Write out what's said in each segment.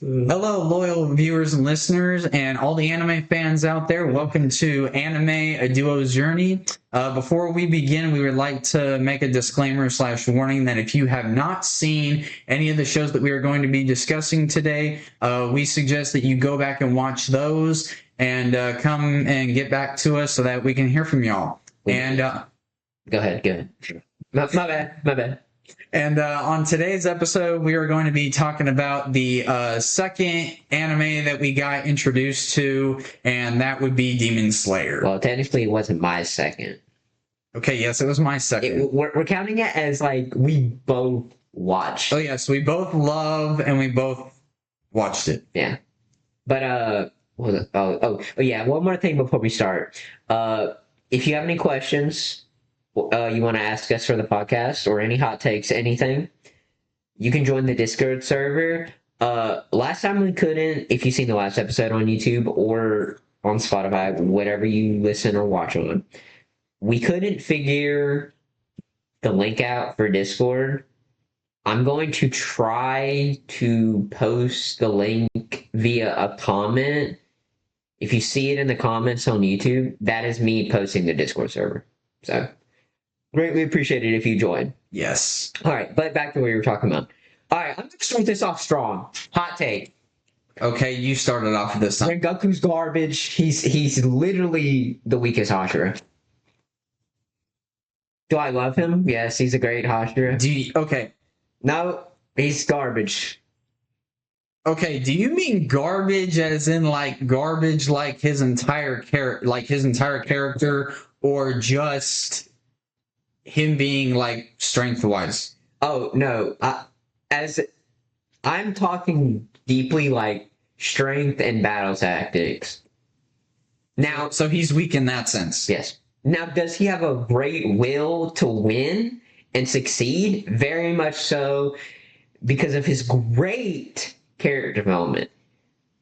Hello, loyal viewers and listeners, and all the anime fans out there. Welcome to Anime, a Duo's Journey. Before we begin, we would like to make a disclaimer / warning that if you have not seen any of the shows that we are going to be discussing today, we suggest that you go back and watch those and come and get back to us so that we can hear from y'all. And Go ahead. My bad. And on today's episode, we are going to be talking about the second anime that we got introduced to, and that would be Demon Slayer. Well, technically, it wasn't my second. Okay, yes, it was my second. We're counting it as like we both watched. Oh, yes, we both love and we both watched it. Yeah. But, what was it? Oh, yeah, one more thing before we start. If you have any questions, you want to ask us for the podcast or any hot takes, anything, you can join the Discord server. Last time we couldn't, if you've seen the last episode on YouTube or on Spotify, whatever you listen or watch on, we couldn't figure the link out for Discord. I'm going to try to post the link via a comment. If you see it in the comments on YouTube, that is me posting the Discord server. So greatly appreciate it if you join. Yes. All right, but back to what we were talking about. All right, I'm going to start this off strong. Hot take. Okay, you started off with this time. Rengoku's garbage. He's literally the weakest Hashira. Do I love him? Yes, he's a great Hashira. Okay. No, he's garbage. Okay, do you mean garbage as in like garbage like his entire character, or just him being like strength wise? Oh no, as I'm talking deeply like strength and battle tactics. Now, so he's weak in that sense. yes. Now, does he have a great will to win and succeed? Very much so, because of his great character development.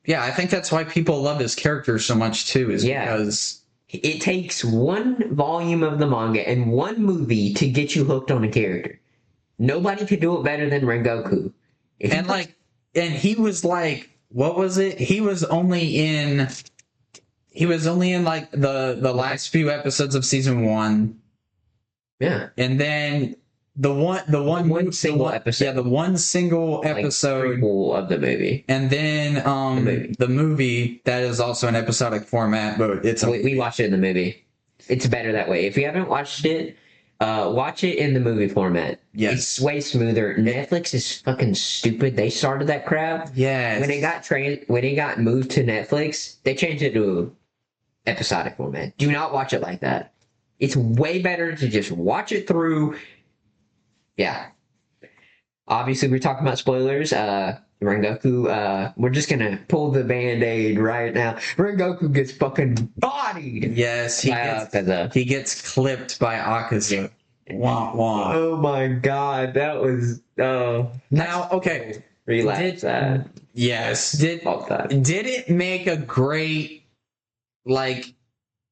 Yeah, I think that's why people love his character so much too, is because it takes one volume of the manga and one movie to get you hooked on a character. Nobody could do it better than Rengoku. And he was like, what was it? He was only in like the last few episodes of season 1. Yeah. And then the one single episode. Yeah, the one single episode of the movie. And then the movie that is also an episodic format, but we watched it in the movie. It's better that way. If you haven't watched it, watch it in the movie format. Yes. It's way smoother. Netflix is fucking stupid. They started that crap. Yes. When it got moved to Netflix, they changed it to episodic format. Do not watch it like that. It's way better to just watch it through. Yeah. Obviously, we're talking about spoilers. Rengoku, we're just gonna pull the band-aid right now. Rengoku gets fucking bodied. Yes, he gets clipped by Akaza. Wah, wah. Oh my god, that was now okay. Relax. Yes. Did it make a great like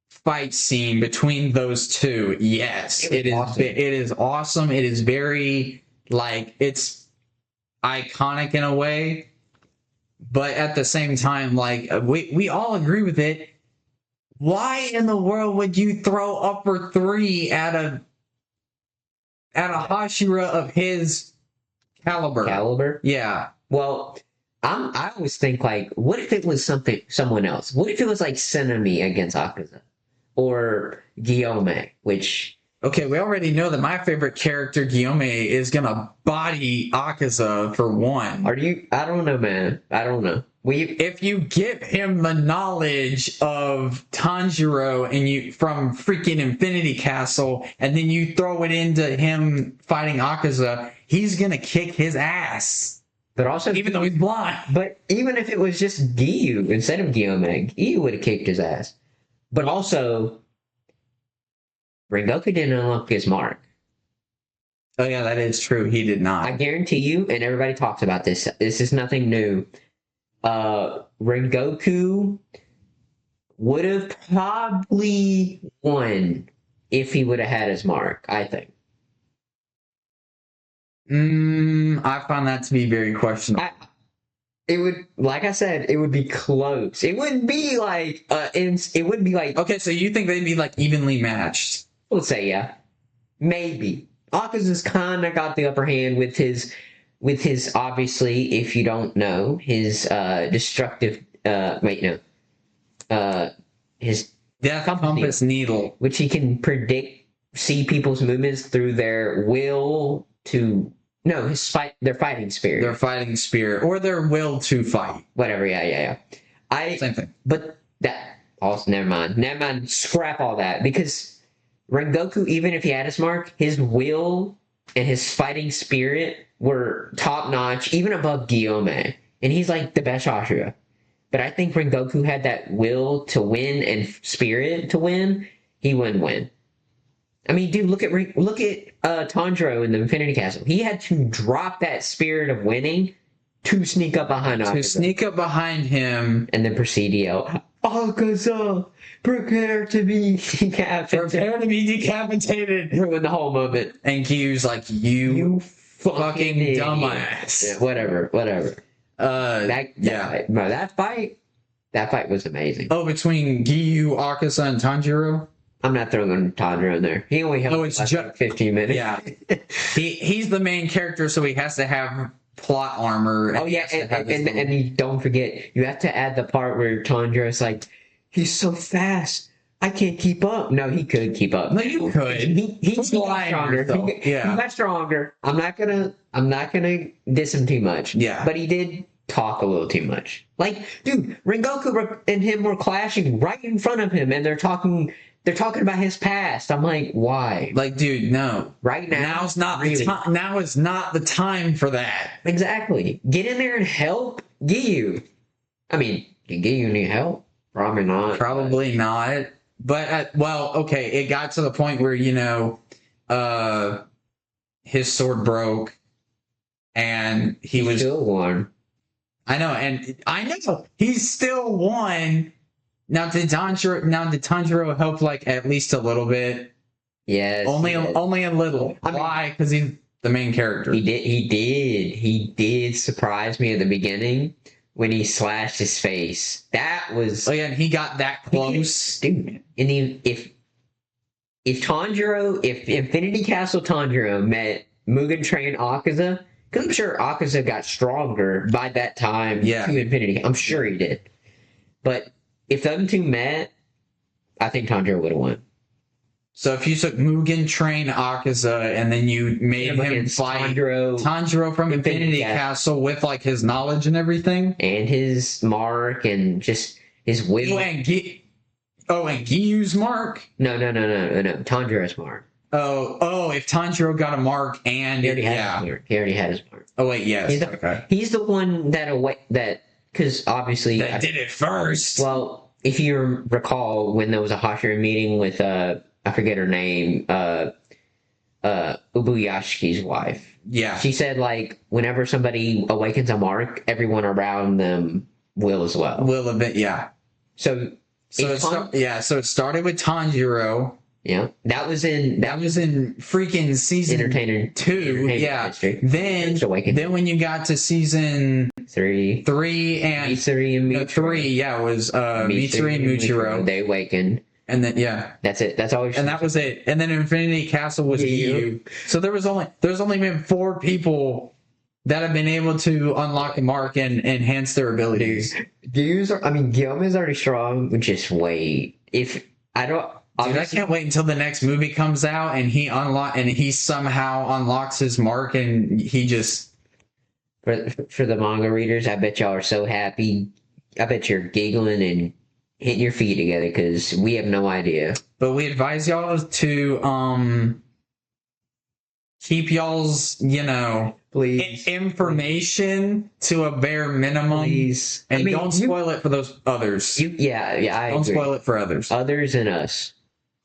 fight scene between those two? Yes. It is awesome. It is awesome. It is very like it's iconic in a way, but at the same time, like we all agree with it. Why in the world would you throw upper 3 at a Hashira of his caliber? Yeah. Well, I always think like, what if it was someone else? What if it was like Senami against Akaza or Guillaume? Which okay, we already know that my favorite character, Guillaume, is gonna body Akaza for one. I don't know, man. I don't know. If you give him the knowledge of Tanjiro from freaking Infinity Castle, and then you throw it into him fighting Akaza, he's gonna kick his ass. But also, even though he's blind. But even if it was just Giyu instead of Guillaume, Giyu would have kicked his ass. But also, Rengoku didn't unlock his mark. Oh yeah, that is true. He did not. I guarantee you, and everybody talks about this. This is nothing new. Rengoku would have probably won if he would have had his mark, I think. I find that to be very questionable. It would, like I said, it would be close. It wouldn't be like, it wouldn't be like, Okay, so you think they'd be like evenly matched? let's say, yeah, maybe. Akaza's kind of got the upper hand with his, obviously, if you don't know, his, destructive, wait, no, his Death Compass compass needle. which he can predict, see people's movements through their will to, no, their fighting spirit. Their fighting spirit or their will to fight. Whatever, yeah. Same thing. But that, also, never mind, scrap all that, because Rengoku, even if he had his mark, his will and his fighting spirit were top notch, even above Guillaume. And he's like the best Hashira. But I think Rengoku had that will to win and spirit to win. He wouldn't win. I mean, dude, look at Tanjiro in the Infinity Castle. He had to drop that spirit of winning to sneak up behind To Akaza. sneak up behind him. And then proceed to yell, Akaza, prepare to be decapitated. Prepare to be decapitated. Ruin the whole moment. And Kyu's like, you fucking idiot. dumbass. Yeah, whatever. That fight was amazing. Oh, between Giyu, Akaza, and Tanjiro? I'm not throwing Tanjiro in there. He only Oh, has it's like 15 minutes. Yeah. He's the main character, so he has to have plot armor. Oh yeah, he has to have this little- and you don't forget, you have to add the part where Tanjiro's like, he's so fast, I can't keep up. No, he could keep up. No, you could. He got Lying stronger. yourself. Yeah. He got stronger. I'm not gonna diss him too much. Yeah. But he did talk a little too much. Like, dude, Rengoku and him were clashing right in front of him, and they're talking about his past. I'm like, why? Like, dude, no. Right now, Now's not really. the time. Now is not the time for that. Exactly. Get in there and help Giyu. I mean, did Giyu need help? Probably not. Probably not. But well, okay, it got to the point where his sword broke, and he was. Still won. I know he still won. Now did Tanjiro help like at least a little bit? Yes. Only yes. a little. I mean- Why? Because he's the main character. He did surprise me at the beginning when he slashed his face. That was Oh yeah, and he got that close. dude. And if Infinity Castle Tanjiro met Mugen Train Akaza, because I'm sure Akaza got stronger by that time Yeah. to Infinity. I'm sure he did. But if them two met, I think Tanjiro would have won. So if you took Mugen Train Akaza and then you made him Against fight Tanjiro from Infinity Castle with like his knowledge and everything. and his mark and just his will. Oh, and Giyu's mark. No. Tanjiro's mark. Oh, if Tanjiro got a mark and He already had his mark. He already had his mark. Oh wait, yes. He's the, Okay. he's the one that because obviously That did it first. well, if you recall when there was a Hashira meeting with I forget her name, Ubuyashiki's wife. Yeah. She said like whenever somebody awakens a mark, everyone around them will as well. Will event. Yeah. So So if so it started with Tanjiro. yeah, that was in freaking season Entertainer 2. Entertainment Yeah. History. Then First Awakening. when you got to season 3. 3 and Mitsuri and no, Michiro. 3, yeah, it was Mitsuri and Muchiro. They awakened. And then yeah. That's it. That's always. And that was it. And then Infinity Castle was Giyu. Giyu. So there's only been 4 people that have been able to unlock a mark and enhance their abilities. Guillaume is already strong. Just wait. If I don't. Dude, I can't wait until the next movie comes out and he somehow unlocks his mark and he just For the manga readers, I bet y'all are so happy. I bet you're giggling and hitting your feet together because we have no idea. But we advise y'all to keep y'all's Please. information to a bare minimum. Please. And don't spoil it for those others. I Don't agree. spoil it for others. Others and us.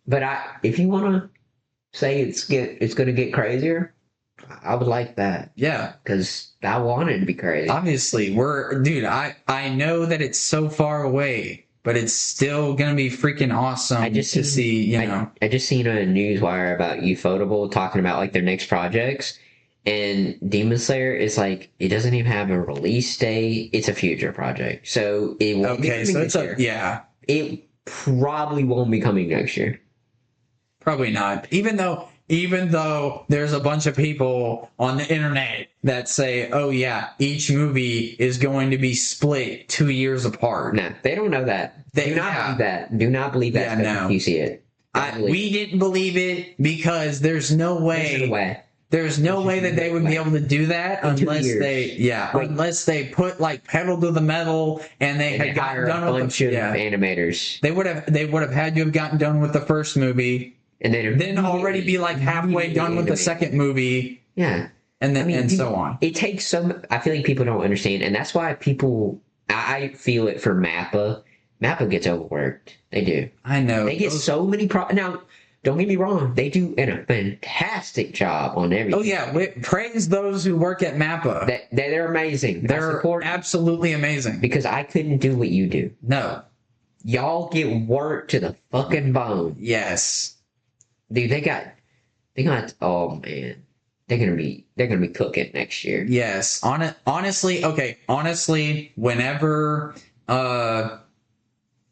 But if you want to say it's going to get crazier, I would like that Yeah. because I want it to be crazy. Obviously, I know that it's so far away, but it's still gonna be freaking awesome I just to seen- see, I just seen a newswire about Ufotable talking about like their next projects, And Demon Slayer is like it doesn't even have a release date. It's a future project, so it won't be Okay, coming so this it's year. yeah, It probably won't be coming next year. probably not. Even though there's a bunch of people on the internet that say, "Oh yeah, each movie is going to be split 2 years apart." No, they don't know that. Do not Yeah. believe that. Do not believe that. Yeah, stuff no. if you see it. Don't believe We didn't believe it because there's no it. way. There's no way. There's no There's way just that they no would be way. able to do that In 2 unless years. Wait. unless they put like pedal to the metal and they And they had gotten hire a done with bunch the of yeah. animators, They would have had to have gotten done with the first movie, and then already be like halfway done with the second movie, Yeah. and then I mean, and people- so on. It takes some. I feel like people don't understand, and that's why people. I feel it for Mappa. Mappa gets overworked. They do. I know. They get so many now. Don't get me wrong. They do a fantastic job on everything. Oh yeah, praise those who work at Mappa. They're amazing. I They're support absolutely amazing. because I couldn't do what you do. No. Y'all get worked to the fucking bone, Yes. dude. They got. Oh man, they're gonna be cooking next year. Yes. Honestly, whenever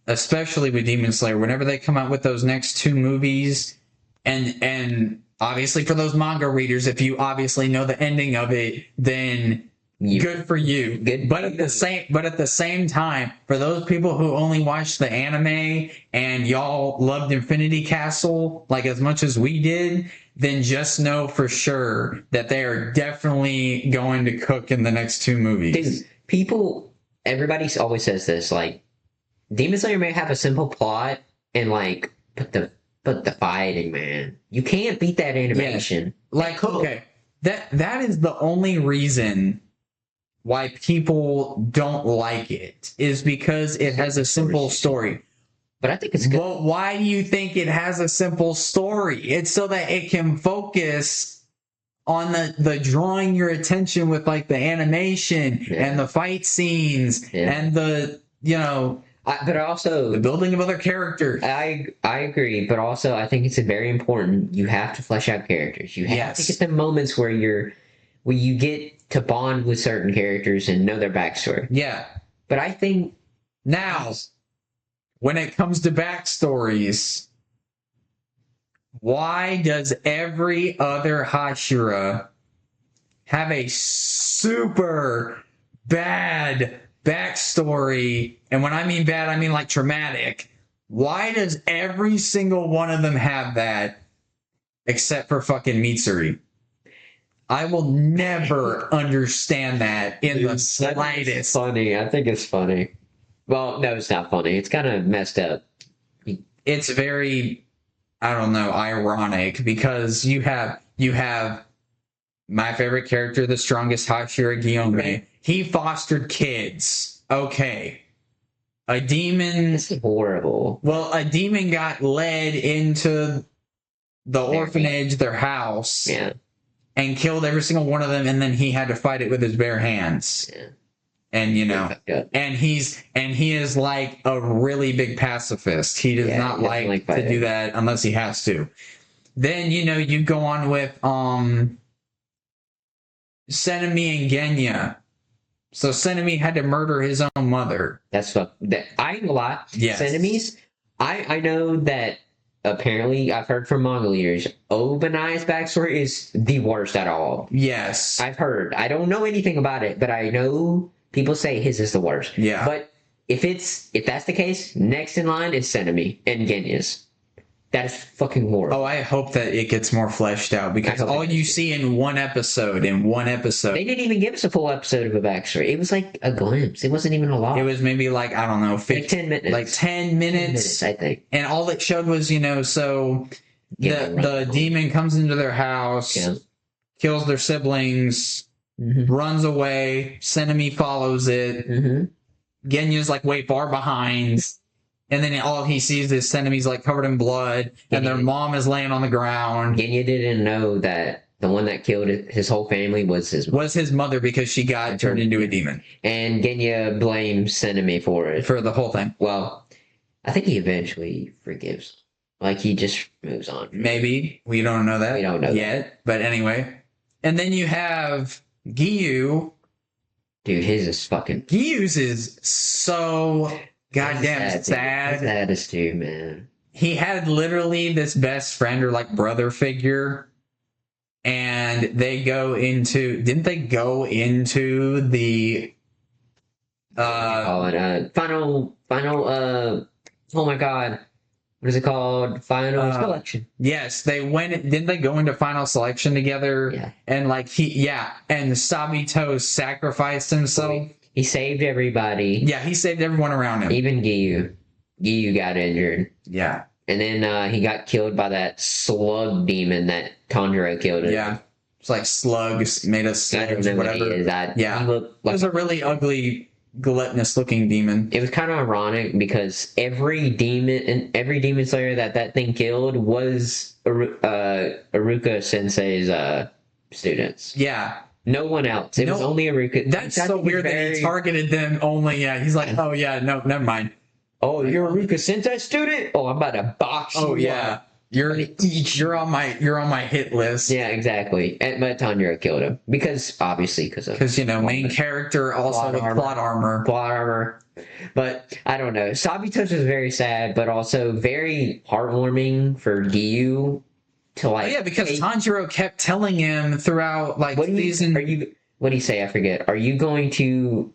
especially with Demon Slayer, whenever they come out with those next two movies, and obviously for those manga readers, if you obviously know the ending of it, then good for you. Good. But at the same time, for those people who only watched the anime and y'all loved Infinity Castle like as much as we did, then just know for sure that they are definitely going to cook in the next two movies. Dude, everybody always says this, like, Demon Slayer may have a simple plot and like, but the fighting, man, you can't beat that animation. Like, okay, that is the only reason why people don't like it, is because it has a simple story. But I think it's good. But why do you think it has a simple story? It's so that it can focus on the drawing your attention with like the animation and the fight scenes and the, but also the building of other characters. I agree, but also I think it's very important. You have to flesh out characters. You have to get the moments where you get to bond with certain characters and know their backstory. Yeah. But I think now, when it comes to backstories, why does every other Hashira have a super bad backstory? And when I mean bad, I mean like traumatic. Why does every single one of them have that except for fucking Mitsuri? I will never understand that in the slightest. It's funny. I think it's funny. Well, no, it's not funny. It's kind of messed up. It's very, I don't know, ironic, because you have my favorite character, the strongest Hashira, Gyome. He fostered kids. Okay. A demon. This is horrible. Well, a demon got led into the orphanage, their house, and killed every single one of them, and then he had to fight it with his bare hands. Yeah. And and he is like a really big pacifist. He does not like to do that unless he has to. Then you go on with Senemi and Genya. So Senemi had to murder his own mother. That's what I ain't gonna lie. Yes. Senemis. I know that apparently I've heard from manga leaders, Obanai's backstory is the worst at all. Yes. I've heard. I don't know anything about it, but I know people say his is the worst. Yeah. But if that's the case, next in line is Senemi and Genya's. That is fucking horrible. Oh, I hope that it gets more fleshed out, because all you see in one episode. They didn't even give us a full episode of a backstory. It was like a glimpse. It wasn't even a lot. It was maybe like, I don't know, 10 minutes. Like 10 minutes. I think. And all it showed was, so the demon comes into their house, kills their siblings, runs away, Senemi follows it. Genya's like way far behind. And then all he sees is Senemi's like covered in blood, and their mom is laying on the ground. Genya didn't know that the one that killed his whole family was his mother, because she got turned into a demon. And Genya blames Senemi for it. For the whole thing. Well, I think he eventually forgives. Like, he just moves on. Maybe. We don't know that. We don't know yet. But anyway. And then you have Giyu. Dude, his is fucking Giyu's is so goddamn sad. Saddest dude, man. He had literally this best friend or like brother figure, and they go into, didn't they go into the final oh my god, what is it called, final selection? Yes, they went, didn't they go into final selection together? Yeah. And like and Sabito sacrificed himself. He saved everybody. Yeah, he saved everyone around him. Even Giyu got injured. Yeah. And then he got killed by that slug demon that Tanjiro killed him. Yeah. It's like slugs made of slugs, whatever. What he is. Yeah. He looked like, it was a really ugly, gluttonous looking demon. it was kind of ironic because every demon slayer that thing killed was Aruka Sensei's students. Yeah. No one else. It was only Aruka. That's so weird that he targeted them only. Yeah. He's like, oh yeah, no, never mind. Oh, you're a Aruka Sensei student? Oh, I'm about to box you. Oh yeah. up. You're on my hit list. Yeah, exactly. But Tanjiro killed him because Because main character also with plot armor. But I don't know. Sabito's was very sad, but also very heartwarming for Giyu to like. Oh, yeah, because Tanjiro kept telling him throughout like season. What do you say? I forget. Are you going to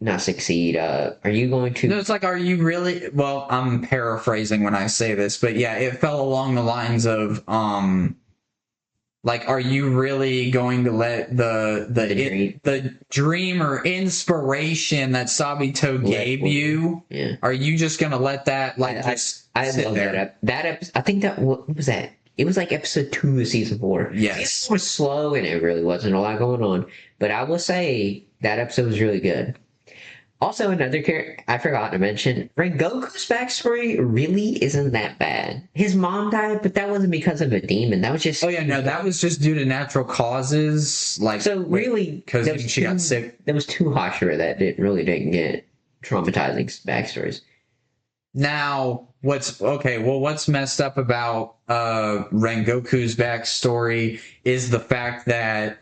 not succeed? Are you going to? No, it's like, are you really? Well, I'm paraphrasing when I say this, but yeah, it fell along the lines of like, are you really going to let the dream or inspiration that Sabito gave you? Yeah. Are you just gonna let that I love there? That I think what was that? It was like episode 2 of season 4. Yes. It was slow and it really wasn't a lot going on. But I will say that episode was really good. Also, another character I forgot to mention, Rengoku's backstory really isn't that bad. His mom died, but that wasn't because of a demon. That was just... Oh, yeah, no, that was just due to natural causes. Like, so really... Because she got sick. There was 2 Hashira that didn't get traumatizing backstories. Now, what's messed up about Rengoku's backstory is the fact that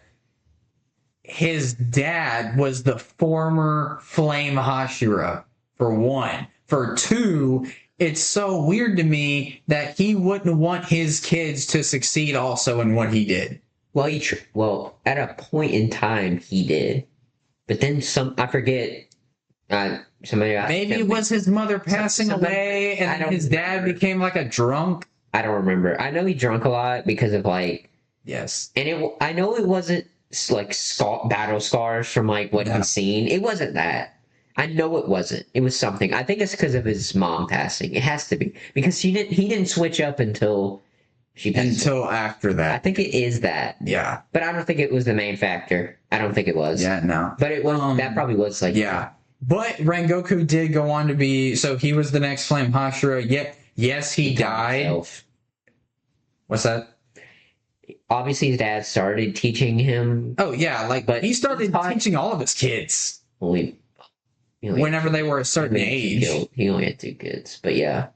his dad was the former Flame Hashira, for one. For two, it's so weird to me that he wouldn't want his kids to succeed also in what he did. Well, at a point in time, he did. But then I forget... maybe it was his mother passing away and his dad became like a drunk. I don't remember. I know he drunk a lot because of like... Yes. And I know it wasn't like battle scars from like what he's seen. It wasn't that. I know it wasn't. It was something. I think it's because of his mom passing. It has to be. Because he didn't switch up until she passed. Until after that. I think it is that. Yeah. But I don't think it was the main factor. I don't think it was. Yeah, no. But it was that probably was like... Yeah. But Rengoku did go on to be, so he was the next Flame Hashira. Yes, he died. Himself. What's that? Obviously, his dad started teaching him. Oh yeah, but he started teaching all of his kids. Whenever they were a certain age. He only had 2 kids, but yeah.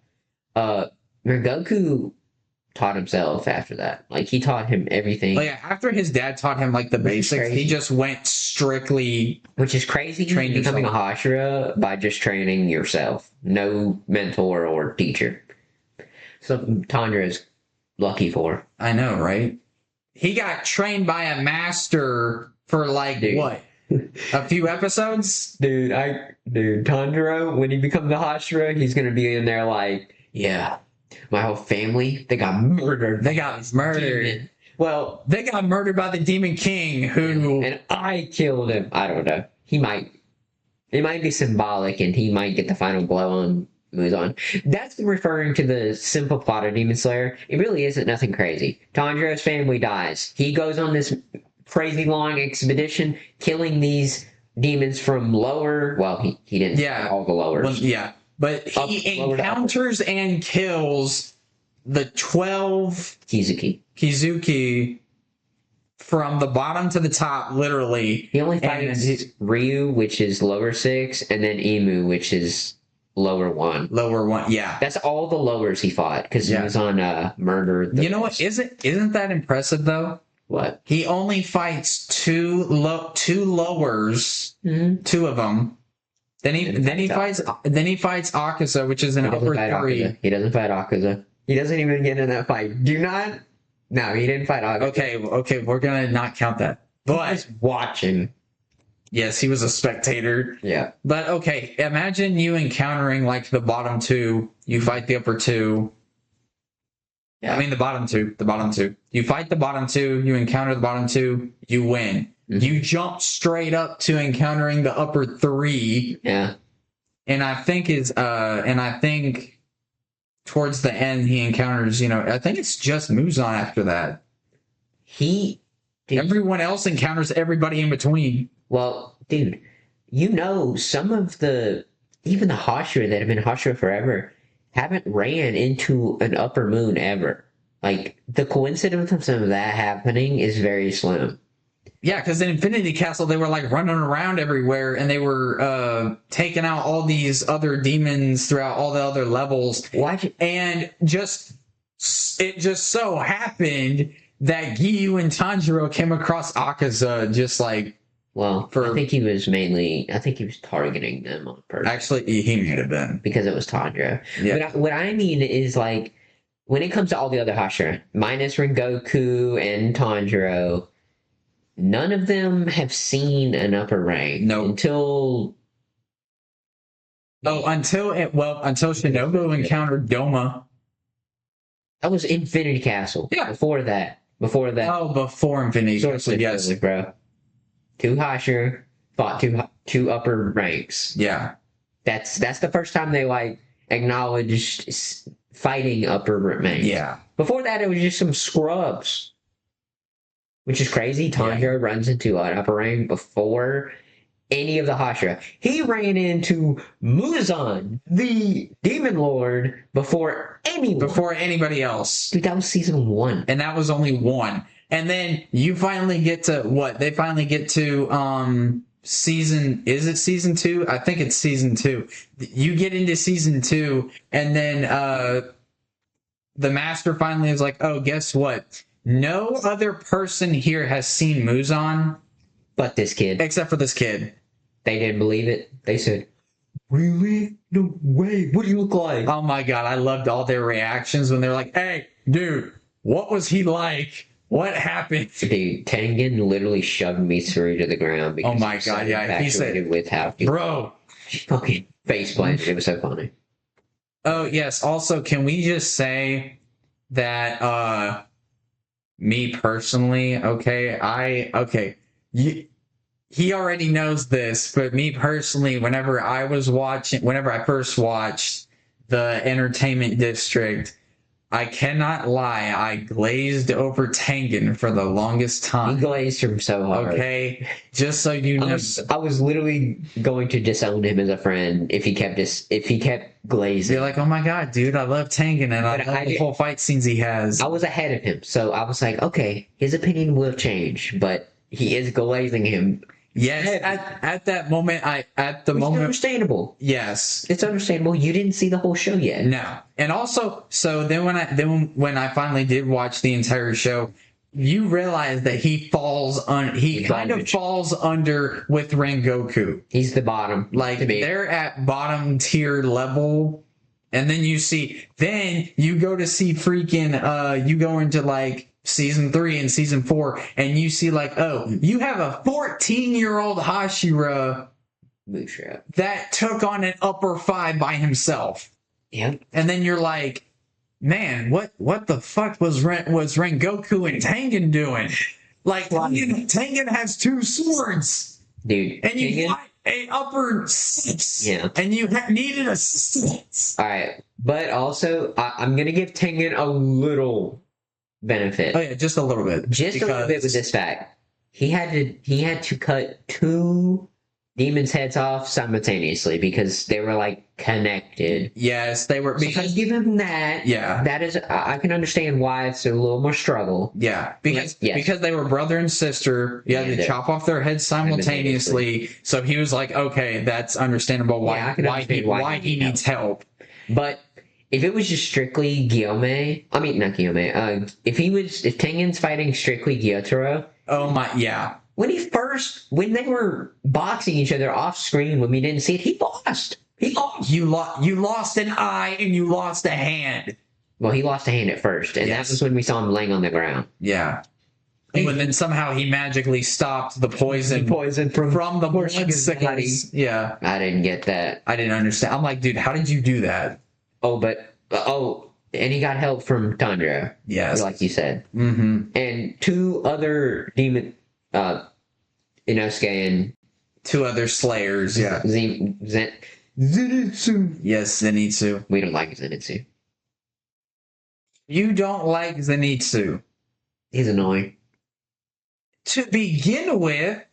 Rengoku taught himself after that. Like, he taught him everything. Oh yeah, after his dad taught him like the basics, he just went strictly... Which is crazy, becoming a Hashira by just training yourself. No mentor or teacher. Something Tanjiro's lucky for. I know, right? He got trained by a master for what? A few episodes? Dude, Tanjiro, when he becomes a Hashira, he's gonna be in there like, yeah, my whole family, they got murdered. Demon. Well, they got murdered by the Demon King, and I killed him. I don't know. It might be symbolic, and he might get the final blow on Muzan. That's referring to the simple plot of Demon Slayer. It really isn't nothing crazy. Tanjiro's family dies. He goes on this crazy long expedition, killing these demons from lower... Well, he didn't kill all the lowers. Well, yeah, but he encounters and kills the 12 Kizuki from the bottom to the top, literally. He only fights Ryu, which is lower 6, and then Imu, which is... Lower 1, yeah. That's all the lowers he fought because he was on murder. You know what? Isn't that impressive though? What? He only fights two lowers, Mm-hmm. two of them. Then he fights Akaza, which is an upper three. He doesn't fight Akaza. He doesn't even get in that fight. Do not. No, he didn't fight Akaza. Okay, we're gonna not count that. But Just watching. yes, he was a spectator. Yeah. But okay, imagine you encountering like the bottom two. You fight the upper two. Yeah. I mean the bottom two. The bottom two. You fight the bottom two. You encounter the bottom two. You win. Mhm. You jump straight up to encountering the upper three. Yeah. And I think towards the end he encounters. I think it's just Muzan after that. Everyone else encounters everybody in between. Well, dude, some of even the Hashira that have been Hashira forever haven't ran into an upper moon ever. Like, the coincidence of some of that happening is very slim. Yeah, because in Infinity Castle they were like running around everywhere and they were taking out all these other demons throughout all the other levels. And it just so happened that Giyu and Tanjiro came across Akaza just like... Well, I think he was targeting them on purpose. Actually, he may have been. Because it was Tanjiro. Yeah. What I mean is, like, when it comes to all the other Hashira, minus Rengoku and Tanjiro, none of them have seen an upper rank. No. Until Shinobu encountered Doma. That was Infinity Castle. Yeah. Before that. Oh, before Infinity Castle, yes. Bro. Two Hashira fought two upper ranks. Yeah. That's the first time they, like, acknowledged fighting upper ranks. Yeah. Before that, it was just some scrubs. Which is crazy. Tanjiro runs into an upper rank before any of the Hashira. He ran into Muzan, the Demon Lord, before anyone. Before anybody else. Dude, that was season 1. And that was only 1. And then you finally get to what? They finally get to season... Is it season 2? I think it's season 2. You get into season 2, and then the master finally is like, oh, guess what? No other person here has seen Muzan. But this kid. Except for this kid. They didn't believe it. They said, really? No way. What do you look like? Oh my god, I loved all their reactions when they're like, hey, dude, what was he like? What happened? Dude, Tengen literally shoved me through to the ground because oh my god, yeah. He said, with how bro, fucking face planted. It was so funny. Oh yes. Also, can we just say that me personally, he already knows this, but me personally, whenever I first watched the Entertainment District, I cannot lie, I glazed over Tengen for the longest time. He glazed him so hard. Okay, just so you know. I was literally going to disown him as a friend if he kept glazing. You're like, oh my god, dude, I love Tengen and I love the whole fight scenes he has. I was ahead of him, so I was like, okay, his opinion will change, but he is glazing him. Yes, at that moment, It's understandable. Yes, it's understandable. You didn't see the whole show yet. No, and also, so then when I finally did watch the entire show, you realize that he kind of falls under with Rengoku. He's the bottom. Like they're at bottom tier level, and then you go to see freaking you go into like season 3 and season 4, and you see like, oh, you have a 14-year-old Hashira that took on an upper 5 by himself. Yep. And then you're like, man, what the fuck was Rengoku and Tengen doing? Like, Tengen has 2 swords. Dude. And you got a upper 6. Yeah. And you needed assistance. Alright. But also, I'm going to give Tengen a little benefit. Oh yeah, just a little bit. Just a little bit with this fact. He had to cut 2 demons' heads off simultaneously because they were like connected. Yes, they were. Because so give him that. Yeah, that is. I can understand why it's a little more struggle. Yeah, because they were brother and sister. You had to chop off their heads simultaneously. So he was like, okay, that's understandable. Why he needs help. But if it was just strictly Guillaume, I mean not Guillaume. If Tengen's fighting strictly Gyotaro, Oh my, yeah. when they were boxing each other off screen when we didn't see it, he lost. He lost. You lost an eye and you lost a hand. Well, he lost a hand at first, and Yes. that was when we saw him laying on the ground. Yeah. But then somehow he magically stopped the poison from the Portuguese body. bloodsickles. Yeah. I didn't get that. I didn't understand. I'm like, dude, how did you do that? And he got help from Tanjiro, Yes. like you said, Mm-hmm. and two other demon, Inosuke and Two other slayers. Yeah. Zenitsu. Yes, Zenitsu. We don't like Zenitsu. You don't like Zenitsu. He's annoying. To begin with,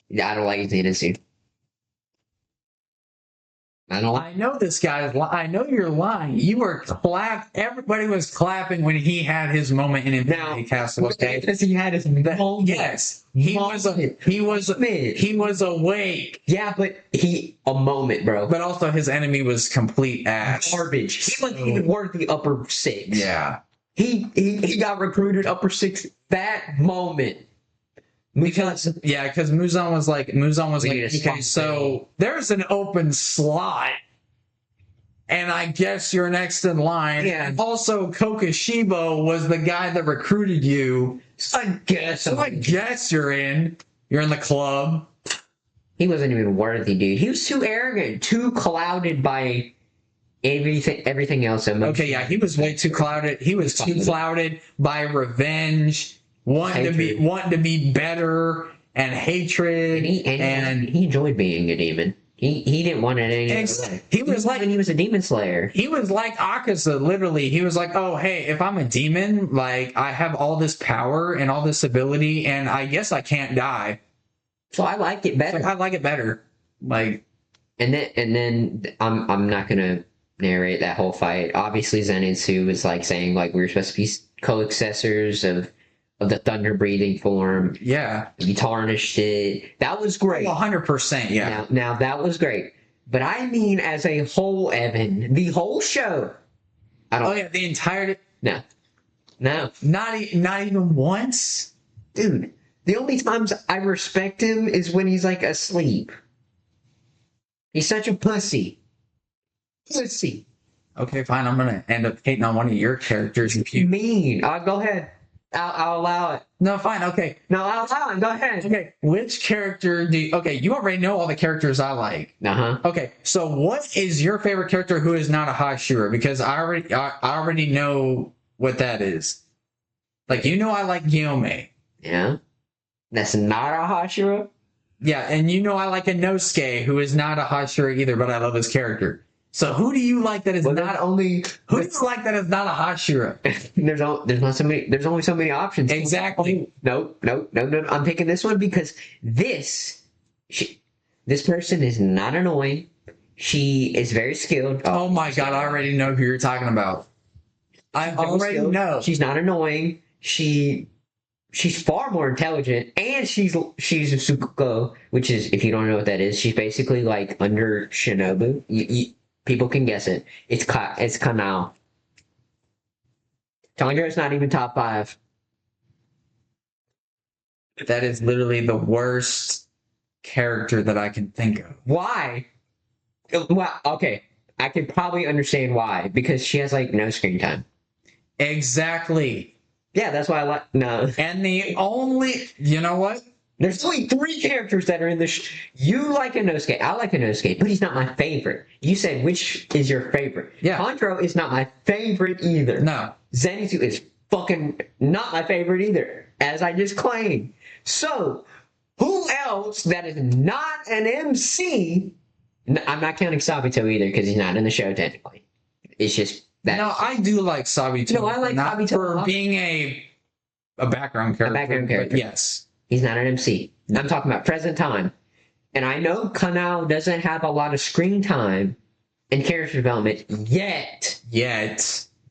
Yeah, I don't like Zenitsu. I don't like. I know this guy's. I know you're lying. You were Everybody was clapping when he had his moment in Infinity Castle. Okay, Because he had his moment. yes, he was awake, Yeah, but a moment, bro. but also his enemy was complete ass. Garbage. He wasn't even worth the upper six. Yeah, He got recruited upper six that moment. because Muzan was like, We need a okay, spot so there's an open slot. And I guess you're next in line. Yeah. And also, Kokoshibo was the guy that recruited you. I guess. So I guess you're in. You're in the club. He wasn't even worthy, dude. He was too arrogant, too clouded by everything else. Okay, yeah, he was way too clouded. He was too clouded by revenge, wanting to be better, and hatred, and he enjoyed being a demon. He didn't want it any other way. he was like When he was a demon slayer. he was like Akaza. Literally, he was like, "Oh, hey, if I'm a demon, like I have all this power and all this ability, and I guess I can't die. So I liked it So better. I like it better." Like, And then I'm not gonna narrate that whole fight. Obviously, Zenitsu was like saying like we were supposed to be co-accessors of the thunder breathing form. yeah, You tarnished it. That was great. 100%. Yeah. Now that was great. But I mean, as a whole, Evan, the whole show. I don't. Oh yeah, the entire. No. Not even once. Dude, the only times I respect him is when he's like asleep. He's such a pussy. Pussy. Okay, fine. I'm gonna end up hating on one of your characters if you. Mean. Go ahead. I'll allow it. No, fine. Okay. No, I'll allow it. Go ahead. Okay. Which character do you... Okay, you already know all the characters I like. Uh-huh. Okay, so what is your favorite character who is not a Hashira? Because I already know what that is. Like, you know I like Guillaume. Yeah. That's not a Hashira? Yeah, and you know I like Inosuke, who is not a Hashira either, but I love his character. So who do you like that is Well, not... Who do you like that is not a Hashira? There's only so many options. Exactly. No. I'm picking this one because this person is not annoying. She is very skilled. Oh my god, I already know who you're talking about. I already know. She's not annoying. She's far more intelligent, and she's a Tsukuko, which is, if you don't know what that is, she's basically like under Shinobu. People can guess it. It's Kanao. Tanjiro's not even top 5. That is literally the worst character that I can think of. Why? Well, okay. I can probably understand why. Because she has like no screen time. Exactly. Yeah, that's why I like. No. And the only, you know what? There's only 3 characters that are in this. You like Inosuke. I like Inosuke, but he's not my favorite. You said which is your favorite. Yeah. Tanjiro is not my favorite either. No. Zenitsu is fucking not my favorite either, as I just claimed. So, who else that is not an MC? I'm not counting Sabito either because he's not in the show technically. It's just that. No, I do like Sabito. No, I like not Sabito a for lot. being a background character. background character. But yes. He's not an MC. I'm talking about present time. And I know Kanao doesn't have a lot of screen time and character development yet.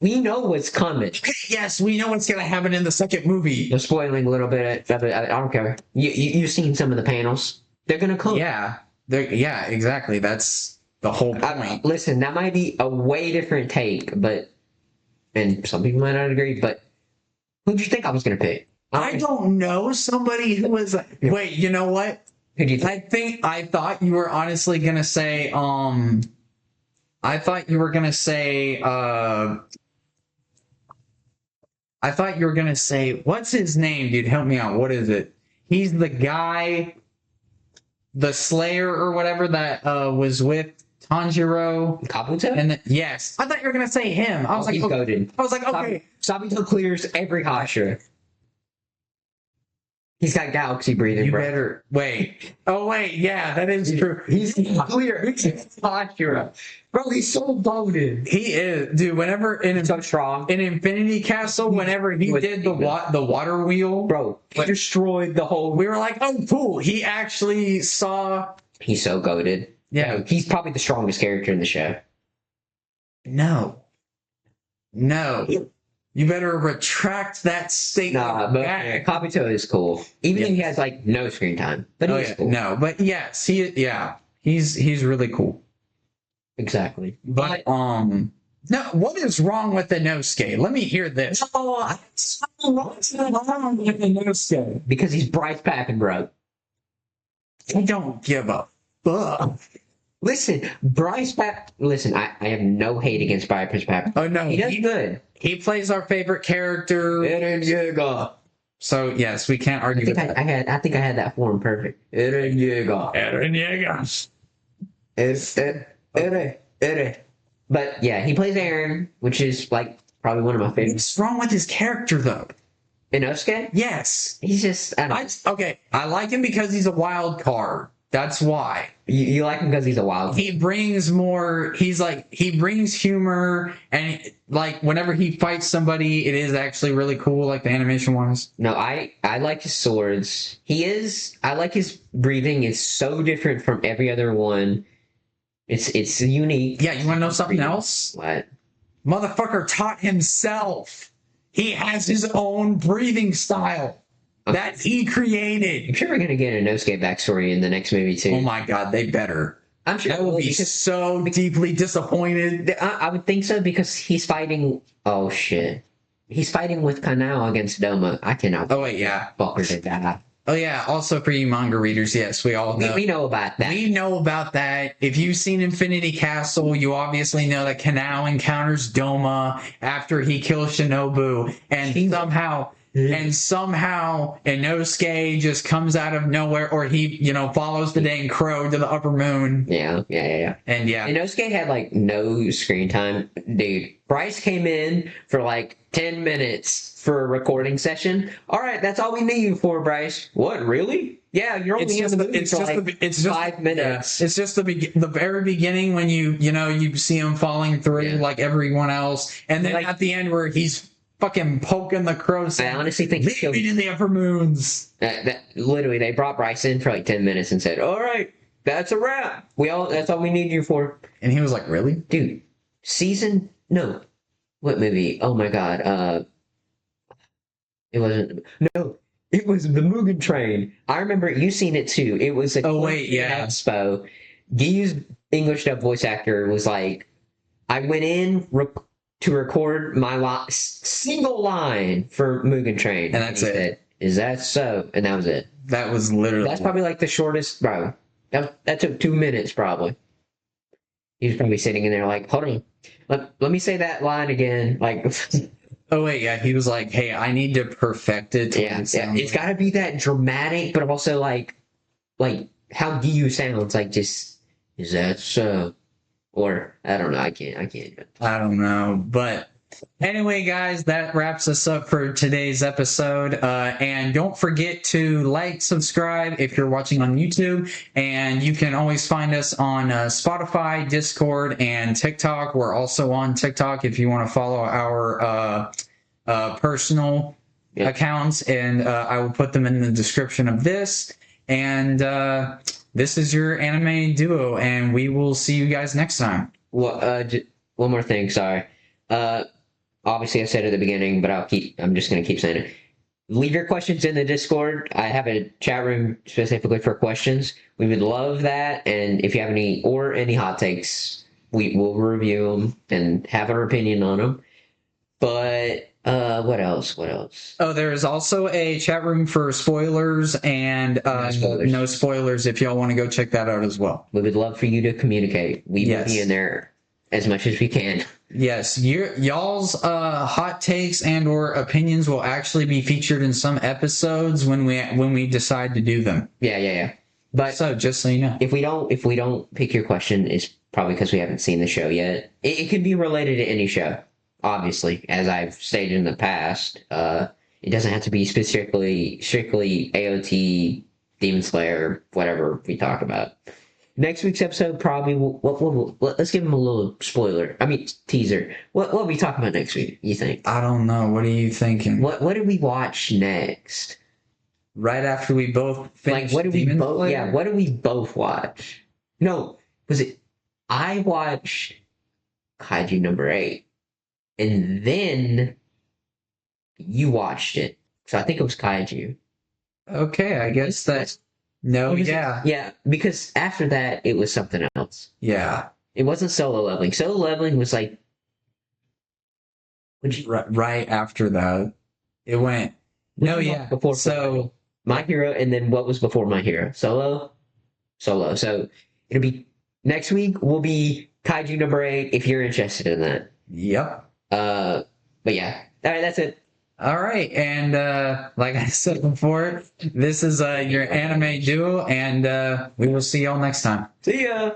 We know what's coming. Yes, we know what's going to happen in the second movie. They're spoiling a little bit of it. I don't care. You've seen some of the panels. They're going to come. Yeah. Yeah, exactly. That's the whole point. Listen, that might be a way different take, but and some people might not agree. But who'd you think I was gonna pick? I don't know somebody who was. Wait, you know what? Who'd you think? I thought you were honestly gonna say. I thought you were gonna say. I thought you were gonna say. What's his name, dude? Help me out. What is it? He's the guy, the Slayer or whatever that was with Tanjiro. Kabuto? And yes, I thought you were gonna say him. I was like, he's okay. goated. I was like, okay. Sabito clears every Hashira. He's got galaxy breathing, You bro. better wait. Oh wait, yeah, that is true. He's clear. He's Hashira. Bro, he's so goated. He is, dude. Whenever So strong. in Infinity Castle, whenever he did the water wheel, Bro, he destroyed the whole... we were like, oh, cool. He actually saw. He's so goated. Yeah. He's probably the strongest character in the show. No. You better retract that statement. Nah, but back. Kabuto is cool. Even though he has, like, no screen time. But Oh, he's yeah. cool. No, but yes, he's really cool. Exactly. But no, what is wrong with the Inosuke? Let me hear this. What's wrong with the Inosuke? Because he's Bryce Pappen, bro. I don't give a fuck. Listen, Bryce Pappen... Listen, I have no hate against Bryce Pappen. Oh no, He does good. he plays our favorite character. Eren Yeager. So yes, we can't I argue with think that. I think I had that form perfect. Eren Yeager. Eren Yeager. Eren. But yeah, he plays Eren, which is like probably one of my favorites. What's wrong with his character though? Inosuke? Yes, He's just I don't know. okay. I like him because he's a wild card. That's why. You like him because he's a wild. He brings more. He brings humor, and like whenever he fights somebody, it is actually really cool. Like the animation wise. No, I like his swords. I like his breathing. It's so different from every other one. It's unique. Yeah, you want to know something else? What? Motherfucker taught himself. He has his own breathing style that he created. I'm sure we're gonna get a Inosuke backstory in the next movie too. Oh my god, they better. I'm sure I will be so deeply disappointed. I would think so because he's fighting. Oh shit, he's fighting with Kanao against Doma. I cannot. Oh wait, yeah. Fucker did that. Oh yeah. Also for you manga readers, yes, we all know. We know about that. We know about that. If you've seen Infinity Castle, you obviously know that Kanao encounters Doma after he kills Shinobu, and somehow Inosuke just comes out of nowhere, or he, follows the dang crow to the upper moon. Yeah. And yeah. Inosuke had like no screen time, dude. Bryce came in for like 10 minutes for a recording session. All right, that's all we need you for, Bryce. What, really? Yeah, you're only in the movie for like 5 minutes. Yeah, it's just the very beginning when you see him falling through like everyone else, and then at the end where he's fucking poking the crow. I honestly think leave me to the upper moons. That literally they brought Bryce in for like 10 minutes and said, "All right, that's a wrap. That's all we need you for." And he was like, "Really, dude?" What movie? Oh my god. It wasn't. No, it was the Mugen Train. I remember you seen it too. It was a Expo. Giyu's English dub voice actor was like, I went in to record my single line for Mugen Train, and that's it. Said, "Is that so?" And that was it. That was literally. That's probably like the shortest, bro. That took 2 minutes probably. He was probably sitting in there like, hold on, let me say that line again, like. Oh wait, yeah, he was like, "Hey, I need to perfect it." Yeah, it's got to be that dramatic, but also like how Giyu sounds, like just, is that so? Or I don't know, I can't. I don't know, but anyway, guys, that wraps us up for today's episode. And don't forget to like, subscribe if you're watching on YouTube, and you can always find us on Spotify, Discord, and TikTok. We're also on TikTok if you want to follow our personal accounts, and I will put them in the description of this. And this is your anime duo, and we will see you guys next time. Well, one more thing, sorry. Obviously I said it at the beginning, but I'm just gonna keep saying it. leave your questions in the Discord. I have a chat room specifically for questions. We would love that. And if you have any hot takes, we will review them and have our opinion on them. But what else? What else? Oh, there is also a chat room for spoilers and no spoilers if y'all want to go check that out as well. We would love for you to communicate. We will Yes. be in there as much as we can. Yes, y'all's hot takes and or opinions will actually be featured in some episodes when we decide to do them. Yeah. But So just so you know. if we don't pick your question, it's probably because we haven't seen the show yet. It could be related to any show, obviously, as I've stated in the past. It doesn't have to be strictly AOT, Demon Slayer, whatever we talk about. Next week's episode probably let's give them a little spoiler. I mean teaser. What are we talking about next week? You think? I don't know. What are you thinking? What did we watch next? Right after we both finished What did we Demon both? Slayer? Yeah, what did we both watch? No, was it? I watched Kaiju number 8, and then you watched it. So I think it was Kaiju. Okay, I guess that. No, What was it? yeah, Yeah, because after that it was something else. yeah. It wasn't Solo Leveling. Solo Leveling was like, would you? Right after that, it went. No, yeah. Before So My Hero, and then what was before My Hero? Solo. So it'll be next week. Will be Kaiju number 8 if you're interested in that. yep. But yeah, all right, that's it. All right, and like I said before, this is your anime duo, and we will see y'all next time. See ya.